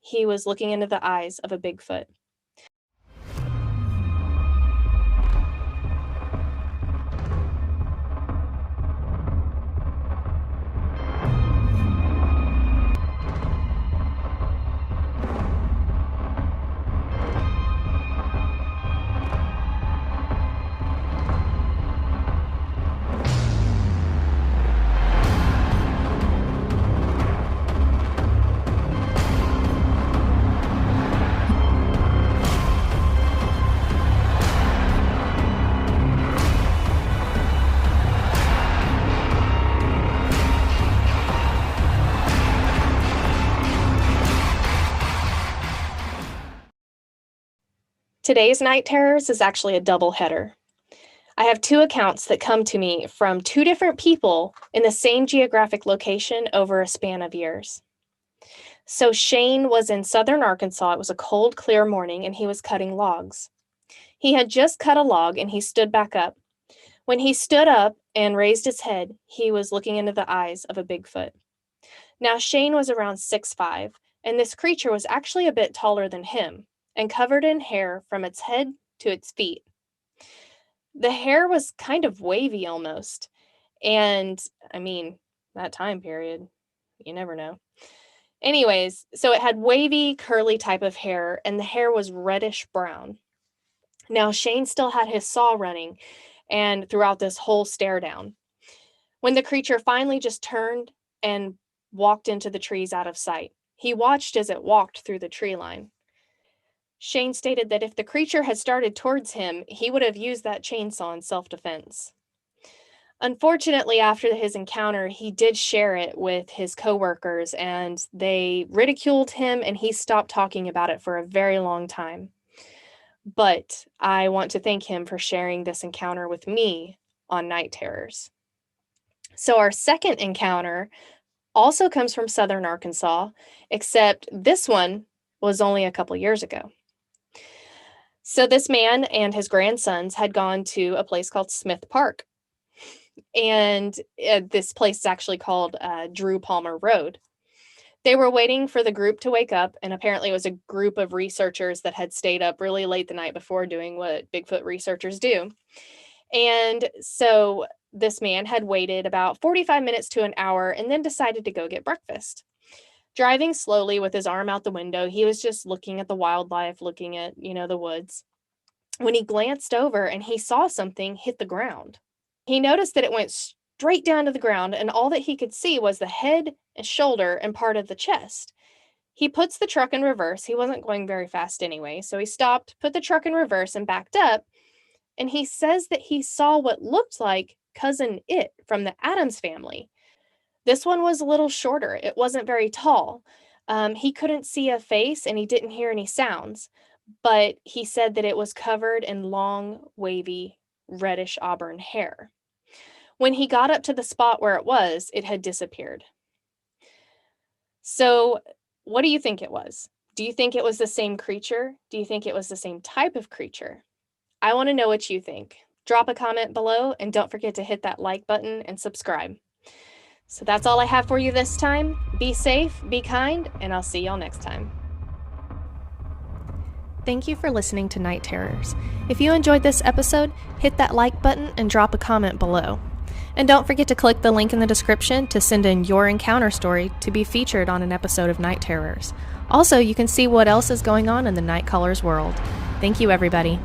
he was looking into the eyes of a Bigfoot. Today's Nite Terrors is actually a double header. I have two accounts that come to me from two different people in the same geographic location over a span of years. So Shane was in southern Arkansas. It was a cold, clear morning, and he was cutting logs. He had just cut a log, and he stood back up. When he stood up and raised his head, he was looking into the eyes of a Bigfoot. Now, Shane was around 6'5", and this creature was actually a bit taller than him and covered in hair from its head to its feet. The hair was kind of wavy almost, and that time period, you never know. Anyways, so it had wavy, curly type of hair, and the hair was reddish brown. Now, Shane still had his saw running, and throughout this whole stare down, when the creature finally just turned and walked into the trees out of sight, he watched as it walked through the tree line. Shane stated that if the creature had started towards him, he would have used that chainsaw in self-defense. Unfortunately, after his encounter, he did share it with his coworkers, and they ridiculed him, and he stopped talking about it for a very long time. But I want to thank him for sharing this encounter with me on Nite Terrors. So our second encounter also comes from southern Arkansas, except this one was only a couple years ago. So this man and his grandsons had gone to a place called Smith Park. And this place is actually called Drew Palmer Road. They were waiting for the group to wake up, and apparently it was a group of researchers that had stayed up really late the night before doing what Bigfoot researchers do. And so this man had waited about 45 minutes to an hour and then decided to go get breakfast. Driving slowly with his arm out the window, he was just looking at the wildlife, looking at, the woods, when he glanced over and he saw something hit the ground. He noticed that it went straight down to the ground, and all that he could see was the head and shoulder and part of the chest. He puts the truck in reverse. He wasn't going very fast anyway, so he stopped, put the truck in reverse, and backed up, and he says that he saw what looked like Cousin It from the Addams Family. This one was a little shorter. It wasn't very tall. He couldn't see a face, and he didn't hear any sounds, but he said that it was covered in long, wavy, reddish auburn hair. When he got up to the spot where it had disappeared. So, what do you think it was? Do you think it was the same creature? Do you think it was the same type of creature? I want to know what you think. Drop a comment below, and don't forget to hit that like button and subscribe. So that's all I have for you this time. Be safe, be kind, and I'll see y'all next time. Thank you for listening to Nite Terrors. If you enjoyed this episode, hit that like button and drop a comment below. And don't forget to click the link in the description to send in your encounter story to be featured on an episode of Nite Terrors. Also, you can see what else is going on in the Night Callers world. Thank you, everybody.